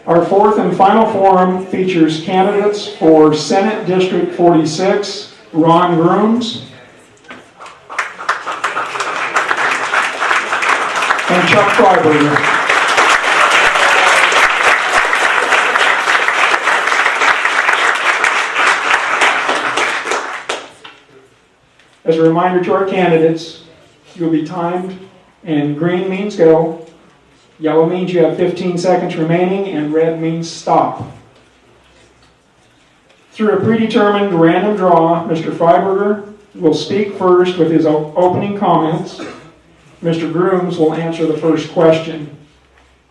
Our fourth and final forum features candidates for Senate District 46, Ron Grooms and Chuck Freiberger. As a reminder to our candidates, you'll be timed, and green means go, yellow means you have 15 seconds remaining, and red means stop. Through a predetermined random draw, Mr. Freiberger will speak first with his opening comments. Mr. Grooms will answer the first question.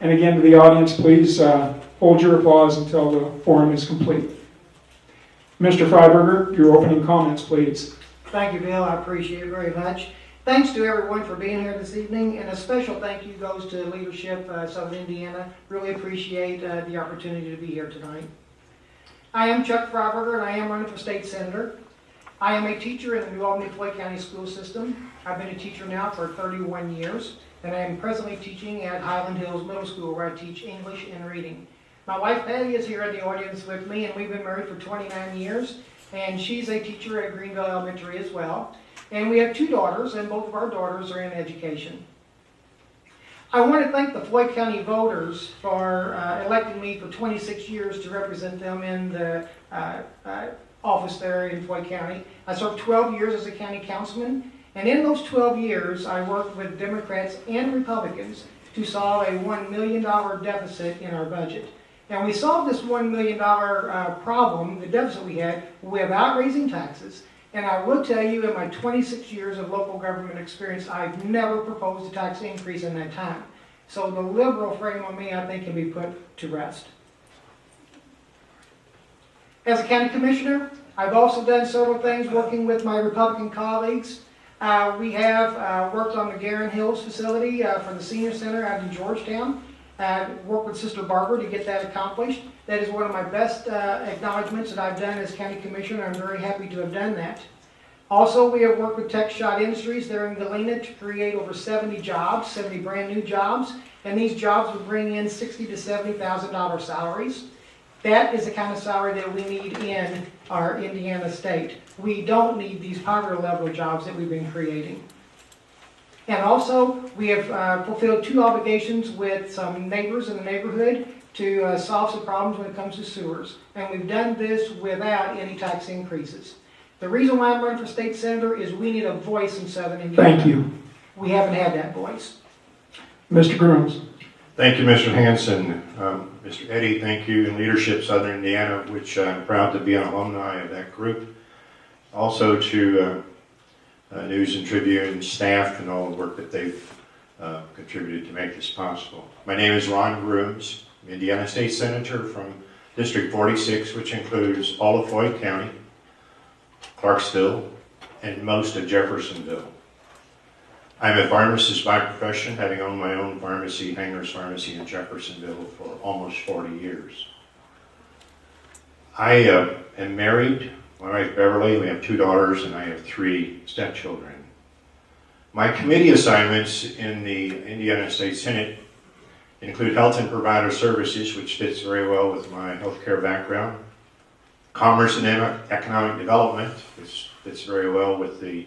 And again, to the audience, please hold your applause until the forum is complete. Mr. Freiberger, your opening comments, please. Thank you, Bill. I appreciate it very much. Thanks to everyone for being here this evening, and a special thank you goes to leadership Southern Indiana. Really appreciate the opportunity to be here tonight. I am Chuck Freiberger, and I am running for state senator. I am a teacher in the New Albany-Floyd County school system. I've been a teacher now for 31 years, and I am presently teaching at Highland Hills Middle School, where I teach English and reading. My wife Patty is here in the audience with me, and we've been married for 29 years. And she's a teacher at Greenville Elementary as well. And we have two daughters, and both of our daughters are in education. I want to thank the Floyd County voters for electing me for 26 years to represent them in the office there in Floyd County. I served 12 years as a county councilman, and in those 12 years, I worked with Democrats and Republicans to solve a $1 million deficit in our budget. And we solved this $1 million problem, the deficit we had, without raising taxes. And I will tell you, in my 26 years of local government experience, I've never proposed a tax increase in that time. So the liberal frame on me, I think, can be put to rest. As a county commissioner, I've also done several things working with my Republican colleagues. We have worked on the Garin Hills facility for the senior center out in Georgetown. Worked with Sister Barbara to get that accomplished. That is one of my best acknowledgments that I've done as county commissioner. I'm very happy to have done that. Also, we have worked with TechShot Industries there in Galena to create over 70 jobs, 70 brand new jobs, and these jobs would bring in $60,000 to $70,000 salaries. That is the kind of salary that we need in our Indiana state. We don't need these poverty level jobs that we've been creating. And also, we have fulfilled two obligations with some neighbors in the neighborhood to solve some problems when it comes to sewers. And we've done this without any tax increases. The reason why I'm running for state senator is we need a voice in Southern Indiana. Thank you. We haven't had that voice. Mr. Grooms. Thank you, Mr. Hanson. Mr. Eddy, thank you, and Leadership Southern Indiana, which I'm proud to be an alumni of that group. Also to News and Tribune staff and all the work that they've contributed to make this possible. My name is Ron Grooms, Indiana State Senator from District 46, which includes all of Floyd County, Clarksville, and most of Jeffersonville. I'm a pharmacist by profession, having owned my own pharmacy, Hanger's Pharmacy in Jeffersonville, for almost 40 years. I am married. My wife Beverly, we have 2 daughters, and I have 3 stepchildren. My committee assignments in the Indiana State Senate include Health and Provider Services, which fits very well with my healthcare background, Commerce and Economic Development, which fits very well with the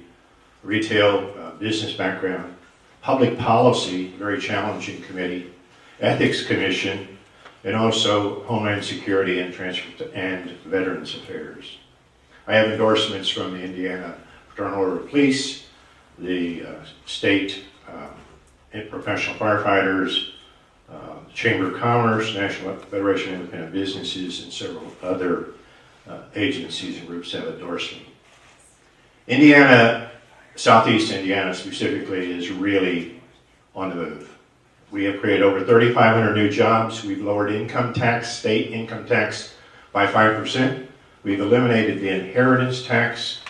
retail business background, Public Policy, very challenging committee, Ethics Commission, and also Homeland Security and Veterans Affairs. I have endorsements from the Indiana Fraternal Order of Police, the state professional firefighters, Chamber of Commerce, National Federation of Independent Businesses, and several other agencies and groups have endorsed me. Indiana, Southeast Indiana specifically, is really on the move. We have created over 3,500 new jobs. We've lowered income tax, state income tax, by 5%. We've eliminated the inheritance tax.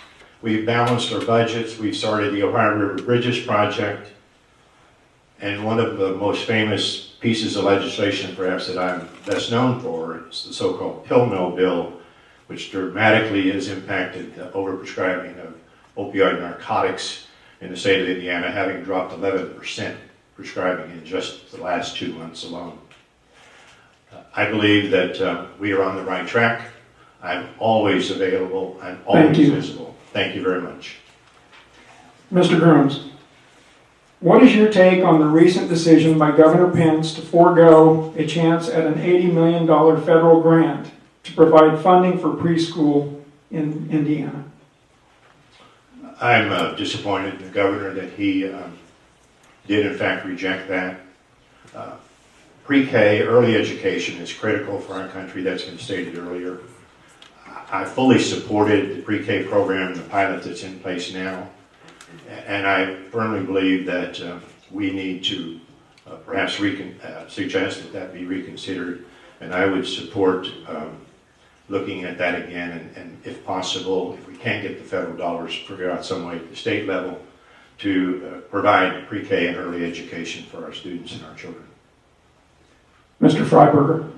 We've balanced our budgets. We've started the Ohio River Bridges Project. And one of the most famous pieces of legislation, perhaps, that I'm best known for is the so-called pill mill bill, which dramatically has impacted the overprescribing of opioid narcotics in the state of Indiana, having dropped 11% prescribing in just the last 2 months alone. I believe that we are on the right track. I'm always available. I'm Thank always you. visible. Thank you very much. Mr. Grooms, what is your take on the recent decision by Governor Pence to forego a chance at an $80 million federal grant to provide funding for preschool in Indiana? I'm disappointed in the governor that he did in fact reject that. Pre-K, early education is critical for our country. That's been stated earlier. I fully supported the pre-K program, the pilot that's in place now, and I firmly believe that we need to perhaps suggest that that be reconsidered, and I would support looking at that again, and if possible, if we can't get the federal dollars, figure out some way at the state level to provide pre-K and early education for our students and our children. Mr. Freiberger.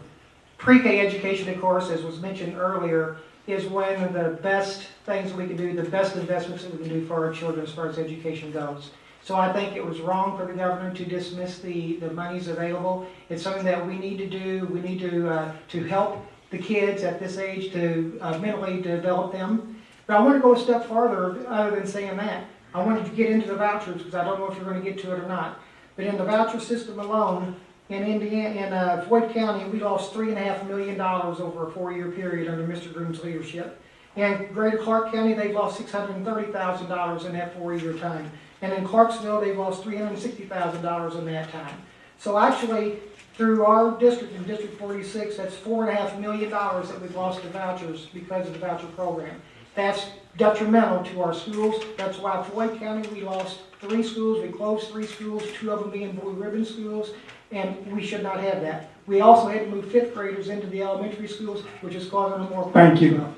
Pre-K education, of course, as was mentioned earlier, is one of the best things we can do, the best investments that we can do for our children as far as education goes. So I think it was wrong for the governor to dismiss the monies available. It's something that we need to do. We need to help the kids at this age to mentally develop them. But I want to go a step farther other than saying that. I wanted to get into the vouchers because I don't know if you're going to get to it or not. But in the voucher system alone, in Indiana, in Floyd County, we lost $3.5 million over a 4-year period under Mr. Groom's leadership. In Greater Clark County, they've lost $630,000 in that 4-year time. And in Clarksville, they've lost $360,000 in that time. So actually, through our district, in District 46, that's $4.5 million that we've lost to vouchers because of the voucher program. That's detrimental to our schools. That's why Floyd County, we lost 3 schools. We closed 3 schools, 2 of them being blue ribbon schools, and we should not have that. We also had to move 5th graders into the elementary schools, which is causing them more problems. Thank you.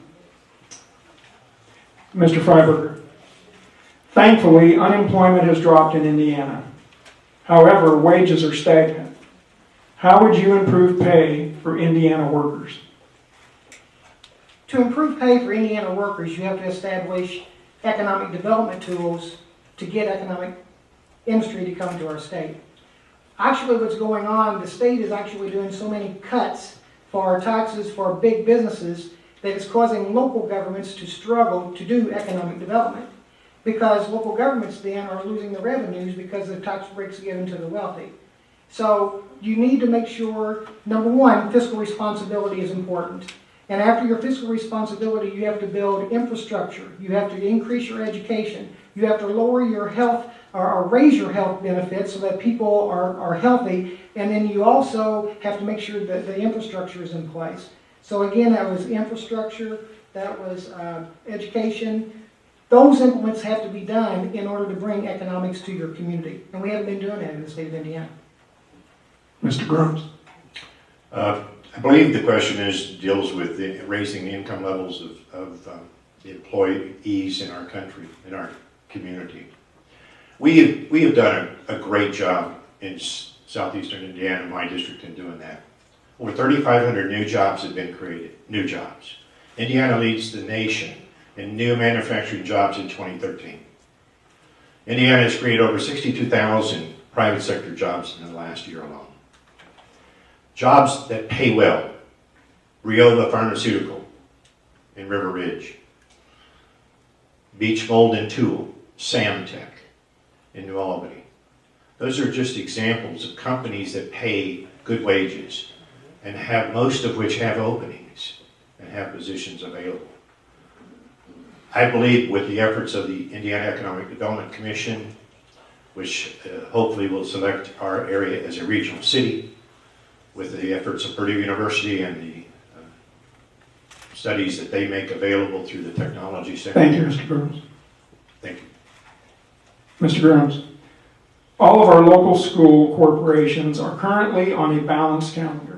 Mr. Freiberger. Thankfully, unemployment has dropped in Indiana. However, wages are stagnant. How would you improve pay for Indiana workers? To improve pay for Indiana workers, you have to establish economic development tools to get economic industry to come to our state. Actually, what's going on, the state is actually doing so many cuts for our taxes for big businesses that it's causing local governments to struggle to do economic development, because local governments then are losing the revenues because the tax breaks are given to the wealthy. So you need to make sure, number one, fiscal responsibility is important. And after your fiscal responsibility, you have to build infrastructure. You have to increase your education. You have to lower your health or raise your health benefits so that people are healthy. And then you also have to make sure that the infrastructure is in place. So again, that was infrastructure, that was education. Those implements have to be done in order to bring economics to your community. And we haven't been doing that in the state of Indiana. Mr. Grooms. I believe the question deals with raising the income levels of the employees in our country, in our community. We have done a great job in southeastern Indiana, my district, in doing that. Over 3,500 new jobs have been created, new jobs. Indiana leads the nation in new manufacturing jobs in 2013. Indiana has created over 62,000 private sector jobs in the last year alone. Jobs that pay well. Riola Pharmaceutical in River Ridge. Beach Mold and Tool, Samtec in New Albany. Those are just examples of companies that pay good wages and have, most of which have openings and have positions available. I believe with the efforts of the Indiana Economic Development Commission, which hopefully will select our area as a regional city, with the efforts of Purdue University and the studies that they make available through the Technology Center. Thank you, Mr. Grooms. Thank you. Mr. Grooms. All of our local school corporations are currently on a balanced calendar.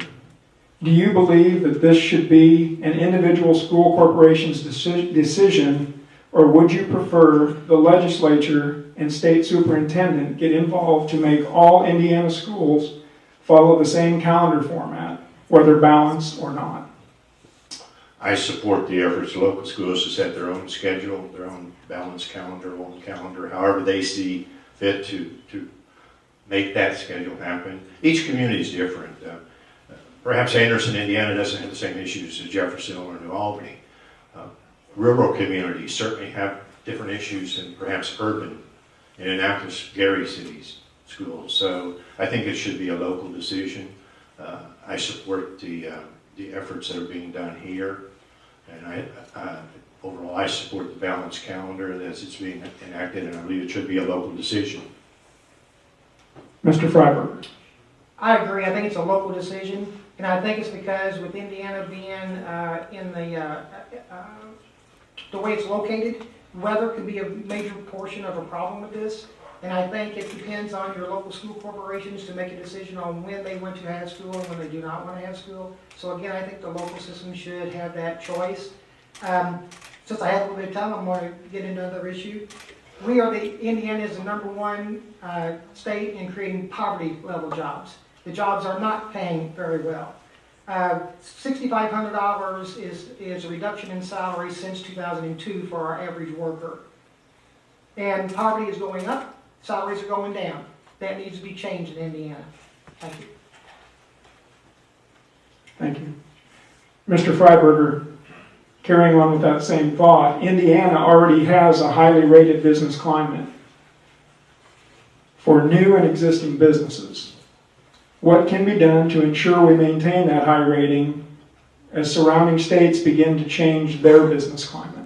Do you believe that this should be an individual school corporation's decision, or would you prefer the legislature and state superintendent get involved to make all Indiana schools follow the same calendar format, whether balanced or not? I support the efforts of local schools to set their own schedule, their own balanced calendar, however they see fit to make that schedule happen. Each community is different. Perhaps Anderson, Indiana doesn't have the same issues as Jefferson or New Albany. Rural communities certainly have different issues than perhaps urban and Annapolis, Gary cities schools. So I think it should be a local decision. I support the efforts that are being done here, and overall I support the balanced calendar as it's being enacted, and I believe it should be a local decision. Mr. Freiberger. I agree. I think it's a local decision, and I think it's because with Indiana being in the way it's located, weather could be a major portion of a problem with this. And I think it depends on your local school corporations to make a decision on when they want to have school and when they do not want to have school. So again, I think the local system should have that choice. Since I have a little bit of time, I'm going to get into another issue. Indiana is the #1 state in creating poverty level jobs. The jobs are not paying very well. $6,500 is a reduction in salary since 2002 for our average worker. And poverty is going up, salaries are going down. That needs to be changed in Indiana. Thank you. Thank you. Mr. Freiberger, carrying on with that same thought, Indiana already has a highly rated business climate for new and existing businesses. What can be done to ensure we maintain that high rating as surrounding states begin to change their business climate?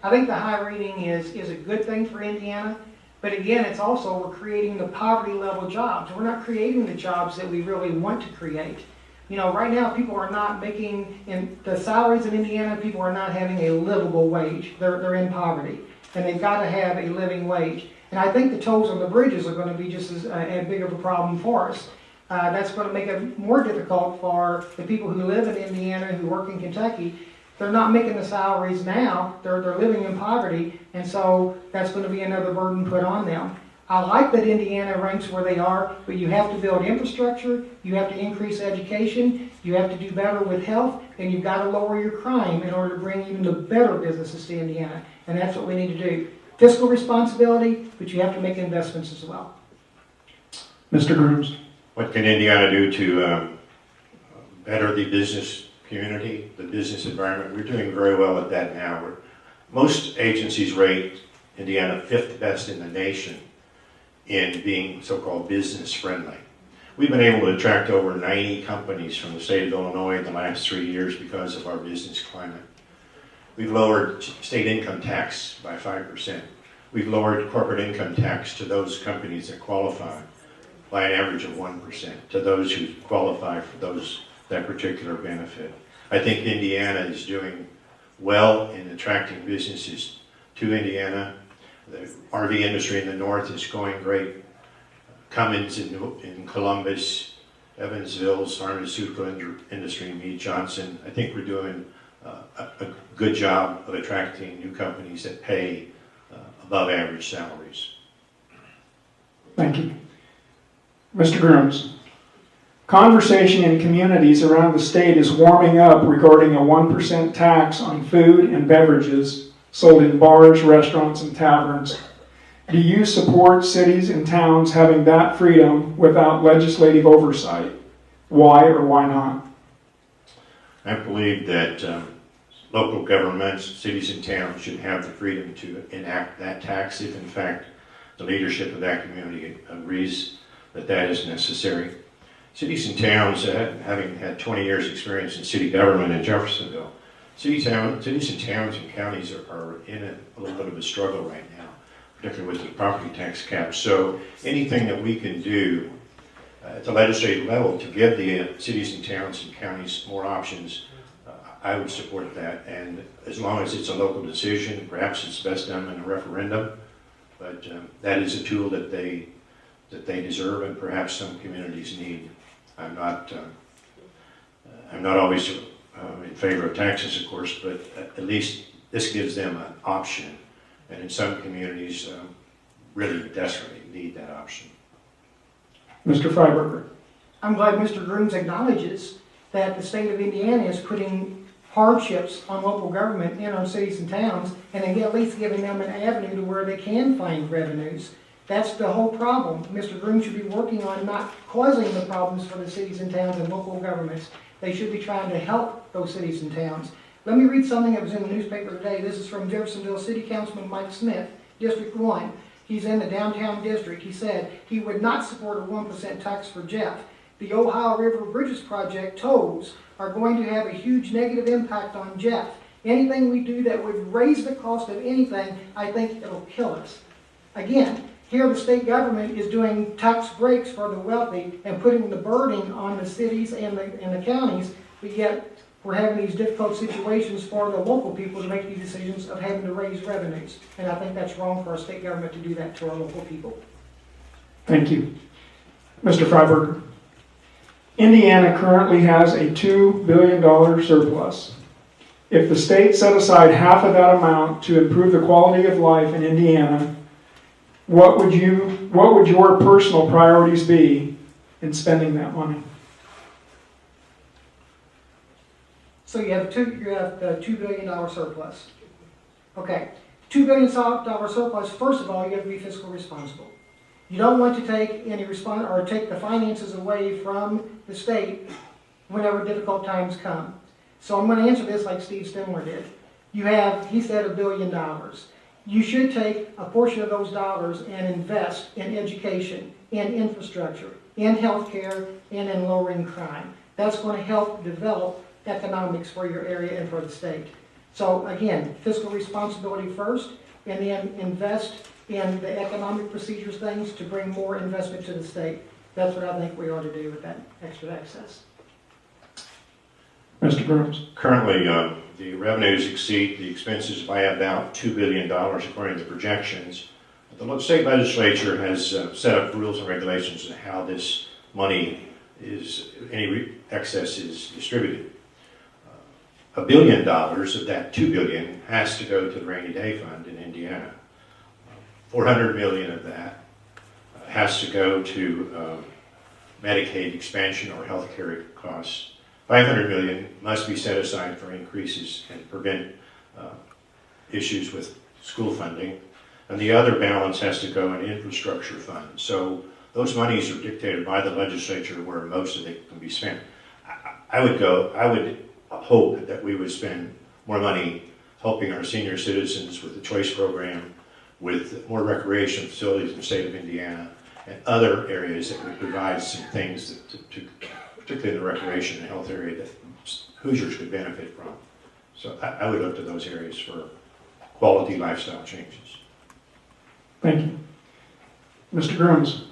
I think the high rating is a good thing for Indiana, but again, it's also we're creating the poverty level jobs. We're not creating the jobs that we really want to create. You know, right now people are not making, in the salaries in Indiana, people are not having a livable wage. They're in poverty, and they've got to have a living wage. And I think the tolls on the bridges are going to be just as big of a problem for us. That's going to make it more difficult for the people who live in Indiana, who work in Kentucky. They're not making the salaries now. They're living in poverty, and so that's going to be another burden put on them. I like that Indiana ranks where they are, but you have to build infrastructure, you have to increase education, you have to do better with health, and you've got to lower your crime in order to bring even the better businesses to Indiana. And that's what we need to do. Fiscal responsibility, but you have to make investments as well. Mr. Grooms. What can Indiana do to better the business community, the business environment? We're doing very well at that now. Most agencies rate Indiana 5th best in the nation in being so-called business friendly. We've been able to attract over 90 companies from the state of Illinois in the last 3 years because of our business climate. We've lowered state income tax by 5%. We've lowered corporate income tax to those companies that qualify by an average of 1%, to those who qualify for that particular benefit. I think Indiana is doing well in attracting businesses to Indiana. The RV industry in the north is going great. Cummins in Columbus, Evansville, pharmaceutical industry in Meade Johnson. I think we're doing a good job of attracting new companies that pay above average salaries. Thank you. Mr. Grooms. Conversation in communities around the state is warming up regarding a 1% tax on food and beverages sold in bars, restaurants, and taverns. Do you support cities and towns having that freedom without legislative oversight? Why or why not? I believe that local governments, cities and towns should have the freedom to enact that tax if in fact the leadership of that community agrees that that is necessary. Cities and towns, having had 20 years experience in city government in Jeffersonville, cities and towns and counties are in a little bit of a struggle right now, particularly with the property tax cap. So anything that we can do at the legislative level to give the cities and towns and counties more options, I would support that. And as long as it's a local decision, perhaps it's best done in a referendum, but that is a tool that they deserve and perhaps some communities need. I'm not always in favor of taxes, of course, but at least this gives them an option, and in some communities really desperately need that option. Mr. Freiberger. I'm glad Mr. Grooms acknowledges that the state of Indiana is putting hardships on local government in our cities and towns, and at least giving them an avenue to where they can find revenues. That's the whole problem. Mr. Groom should be working on not causing the problems for the cities and towns and local governments. They should be trying to help those cities and towns. Let me read something that was in the newspaper today. This is from Jeffersonville City Councilman Mike Smith, District 1. He's in the downtown district. He said he would not support a 1% tax for Jeff. The Ohio River Bridges Project tolls are going to have a huge negative impact on Jeff. Anything we do that would raise the cost of anything, I think it'll kill us. Again, here the state government is doing tax breaks for the wealthy and putting the burden on the cities and the counties, but yet we're having these difficult situations for the local people to make these decisions of having to raise revenues. And I think that's wrong for our state government to do that to our local people. Thank you. Mr. Freiberger. Indiana currently has a $2 billion surplus. If the state set aside half of that amount to improve the quality of life in Indiana, what would your personal priorities be in spending that money? So you have the $2 billion surplus. Okay, $2 billion surplus, first of all, you have to be fiscally responsible. You don't want to take take the finances away from the state whenever difficult times come. So I'm going to answer this like Steve Stemler did. He said $1 billion. You should take a portion of those dollars and invest in education, in infrastructure, in healthcare, and in lowering crime. That's going to help develop economics for your area and for the state. So again, fiscal responsibility first, and then invest in the economic procedures things to bring more investment to the state. That's what I think we ought to do with that extra excess. Mr. Grooms. Currently, the revenues exceed the expenses by about $2 billion according to projections. The state legislature has set up rules and regulations on how this money any excess is distributed. $1 billion of that $2 billion has to go to the rainy day fund in Indiana. $400 million of that has to go to Medicaid expansion or health care costs. $500 million must be set aside for increases and prevent issues with school funding, and the other balance has to go in infrastructure fund. So those monies are dictated by the legislature where most of it can be spent. I would hope that we would spend more money helping our senior citizens with the choice program, with more recreation facilities in the state of Indiana, and other areas that would provide some things particularly in the recreation and health area, that Hoosiers could benefit from. So I would look to those areas for quality lifestyle changes. Thank you. Mr. Grooms,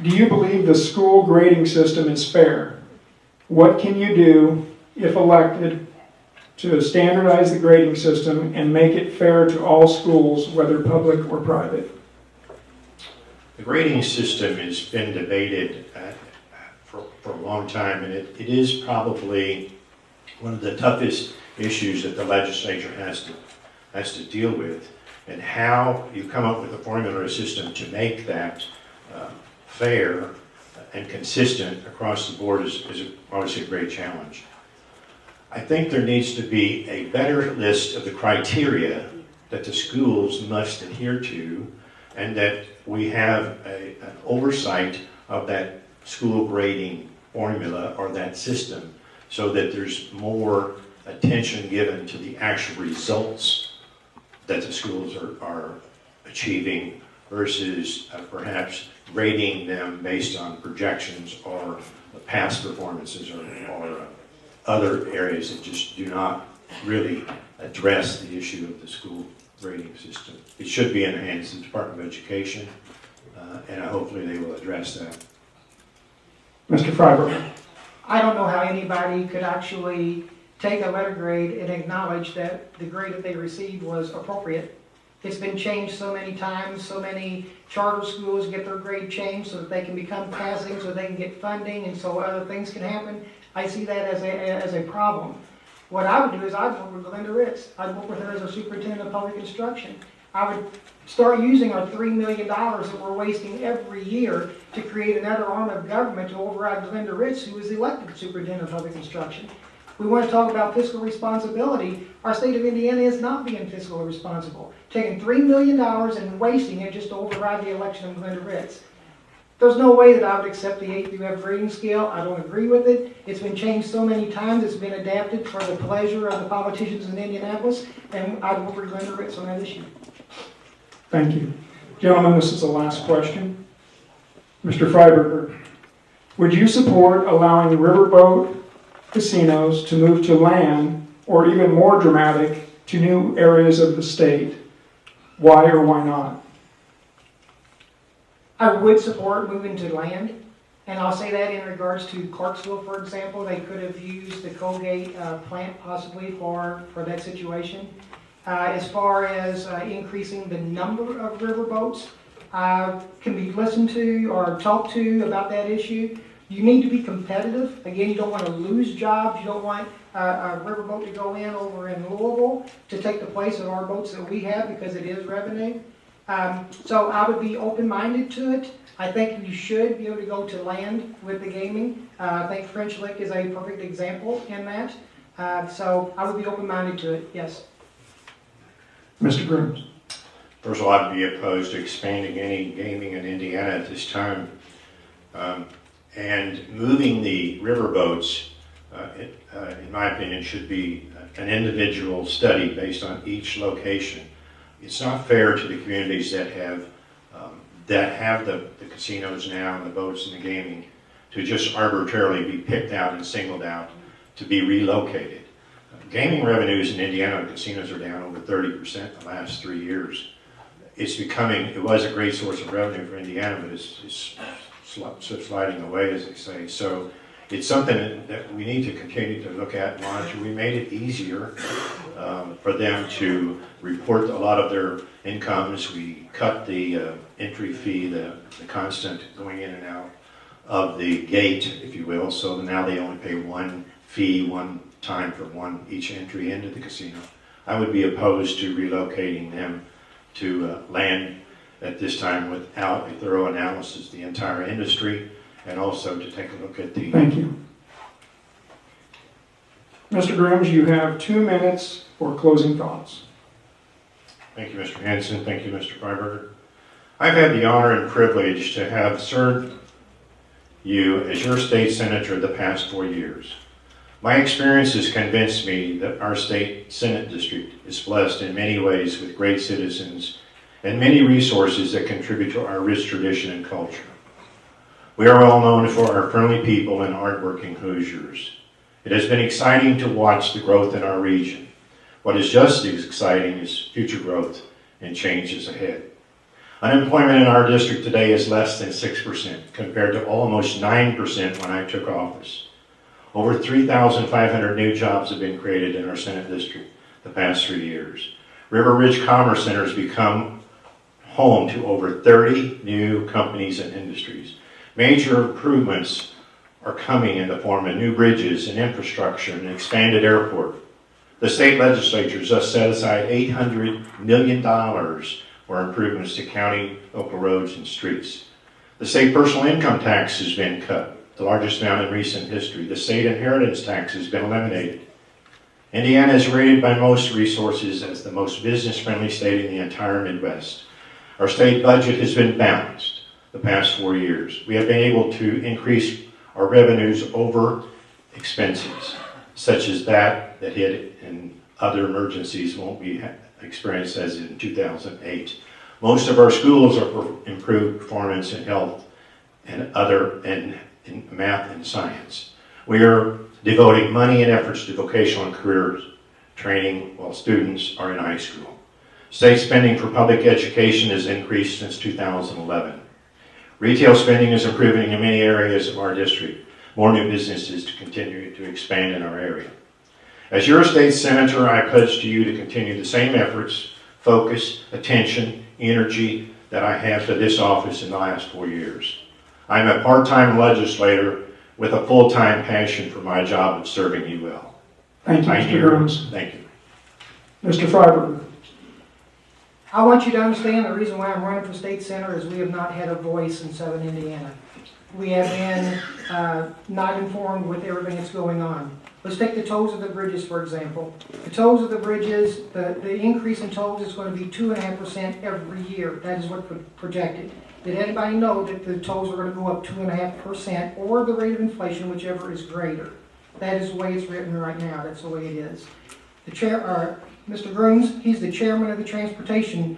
do you believe the school grading system is fair? What can you do, if elected, to standardize the grading system and make it fair to all schools, whether public or private? The grading system has been debated for a long time, and it is probably one of the toughest issues that the legislature has to deal with, and how you come up with a formula system to make that fair and consistent across the board is obviously a great challenge. I think there needs to be a better list of the criteria that the schools must adhere to, and that we have an oversight of that school grading formula or that system, so that there's more attention given to the actual results that the schools are achieving versus perhaps grading them based on projections or past performances or other areas that just do not really address the issue of the school grading system. It should be in the hands of the Department of Education, and hopefully they will address that. Mr. Freiberger. I don't know how anybody could actually take a letter grade and acknowledge that the grade that they received was appropriate. It's been changed so many times. So many charter schools get their grade changed so that they can become passing, so they can get funding, and so other things can happen. I see that as a problem. What I would do is I'd work with Glenda Ritz. I'd work with her as a superintendent of public instruction. I would start using our $3 million that we're wasting every year to create another arm of government to override Glenda Ritz, who was elected superintendent of public instruction. We want to talk about fiscal responsibility. Our state of Indiana is not being fiscally responsible, taking $3 million and wasting it just to override the election of Glenda Ritz. There's no way that I would accept the 8 through F grading scale. I don't agree with it. It's been changed so many times. It's been adapted for the pleasure of the politicians in Indianapolis, and I vote for Glenda Ritz on that issue. Thank you. Gentlemen, this is the last question. Mr. Freiberger, would you support allowing riverboat casinos to move to land, or even more dramatic, to new areas of the state? Why or why not? I would support moving to land, and I'll say that in regards to Clarksville, for example. They could have used the Colgate plant possibly for that situation. As far as increasing the number of riverboats, can be listened to or talked to about that issue. You need to be competitive. Again, you don't want to lose jobs. You don't want a riverboat to go in over in Louisville to take the place of our boats that we have because it is revenue. So I would be open-minded to it. I think you should be able to go to land with the gaming. I think French Lick is a perfect example in that. So I would be open-minded to it, yes. Mr. Grooms. First of all, I'd be opposed to expanding any gaming in Indiana at this time. And moving the riverboats, in my opinion, should be an individual study based on each location. It's not fair to the communities that have the casinos now and the boats and the gaming to just arbitrarily be picked out and singled out to be relocated. Gaming revenues in Indiana, casinos are down over 30% in the last 3 years. It was a great source of revenue for Indiana, but it's sliding away, as they say. So it's something that we need to continue to look at and monitor. We made it easier for them to report a lot of their incomes. We cut the entry fee, the constant going in and out of the gate, if you will. So now they only pay one fee, one time for each entry into the casino. I would be opposed to relocating them to land at this time without a thorough analysis of the entire industry, and also to take a look at the... Thank you. Mr. Grooms, you have 2 minutes for closing thoughts. Thank you, Mr. Hanson. Thank you, Mr. Freiberger. I've had the honor and privilege to have served you as your state senator the past 4 years. My experience has convinced me that our state Senate district is blessed in many ways with great citizens and many resources that contribute to our rich tradition and culture. We are well known for our friendly people and hardworking Hoosiers. It has been exciting to watch the growth in our region. What is just as exciting is future growth and changes ahead. Unemployment in our district today is less than 6% compared to almost 9% when I took office. Over 3,500 new jobs have been created in our Senate district the past 3 years. River Ridge Commerce Center has become home to over 30 new companies and industries. Major improvements are coming in the form of new bridges and infrastructure and an expanded airport. The state legislature just set aside $800 million for improvements to county, local roads, and streets. The state personal income tax has been cut, the largest amount in recent history. The state inheritance tax has been eliminated. Indiana is rated by most resources as the most business-friendly state in the entire Midwest. Our state budget has been balanced the past 4 years. We have been able to increase our revenues over expenses, such as that hit and other emergencies won't be experienced as in 2008. Most of our schools are for improved performance in health and in math and science. We are devoting money and efforts to vocational and career training while students are in high school. State spending for public education has increased since 2011. Retail spending is improving in many areas of our district. More new businesses to continue to expand in our area. As your state senator, I pledge to you to continue the same efforts, focus, attention, energy that I have to this office in the last 4 years. I'm a part-time legislator with a full-time passion for my job of serving you well. Thank you, Mr. Grooms. Thank you. Mr. Freiberger. I want you to understand the reason why I'm running for state senator is we have not had a voice in southern Indiana. We have been not informed with everything that's going on. Let's take the tolls of the bridges, for example. The tolls of the bridges, the increase in tolls is going to be 2.5% every year. That is what projected. Did anybody know that the tolls are going to go up 2.5% or the rate of inflation, whichever is greater? That is the way it's written right now. That's the way it is. The chair, Mr. Grooms, he's the chairman of the transportation,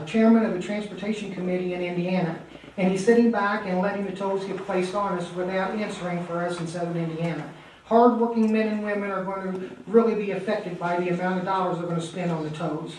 chairman of the transportation committee in Indiana, and he's sitting back and letting the tolls get placed on us without answering for us in Southern Indiana. Hardworking men and women are going to really be affected by the amount of dollars they're going to spend on the tolls.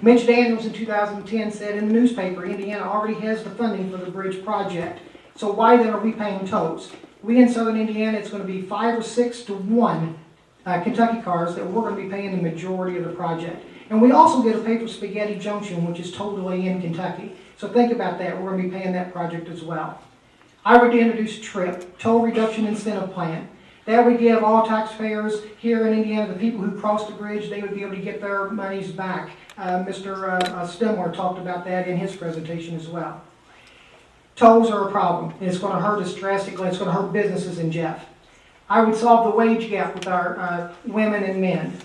Mitch Daniels in 2010 said in the newspaper, Indiana already has the funding for the bridge project. So why then are we paying tolls? We in Southern Indiana, it's going to be 5 or 6 to 1 Kentucky cars that we're going to be paying the majority of the project. And we also get to pay for Spaghetti Junction, which is totally in Kentucky. So think about that. We're going to be paying that project as well. I would introduce TRIP, Toll Reduction Incentive Plan. That would give all taxpayers here in Indiana, the people who cross the bridge, they would be able to get their monies back. Mr. Stimler talked about that in his presentation as well. Tolls are a problem. It's going to hurt us drastically. It's going to hurt businesses in Jeff. I would solve the wage gap with our women and men.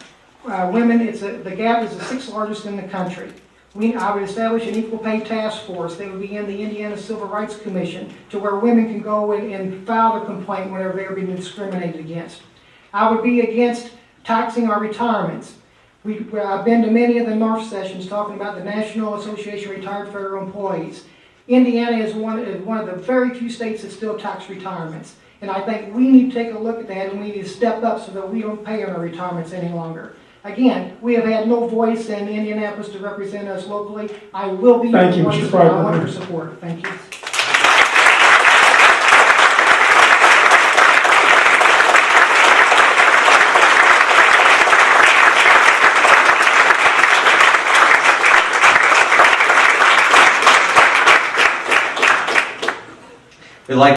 Women, the gap is the 6th largest in the country. I would establish an equal pay task force. They would be in the Indiana Civil Rights Commission to where women can go and file their complaint whenever they're being discriminated against. I would be against taxing our retirements. I've been to many of the NARF sessions talking about the National Association of Retired Federal Employees. Indiana is one of the very few states that still tax retirements. And I think we need to take a look at that and we need to step up so that we don't pay on our retirements any longer. Again, we have had no voice in Indianapolis to represent us locally. I will be Thank you, your Mr. voice, and I want Freiberger. your support. Thank you.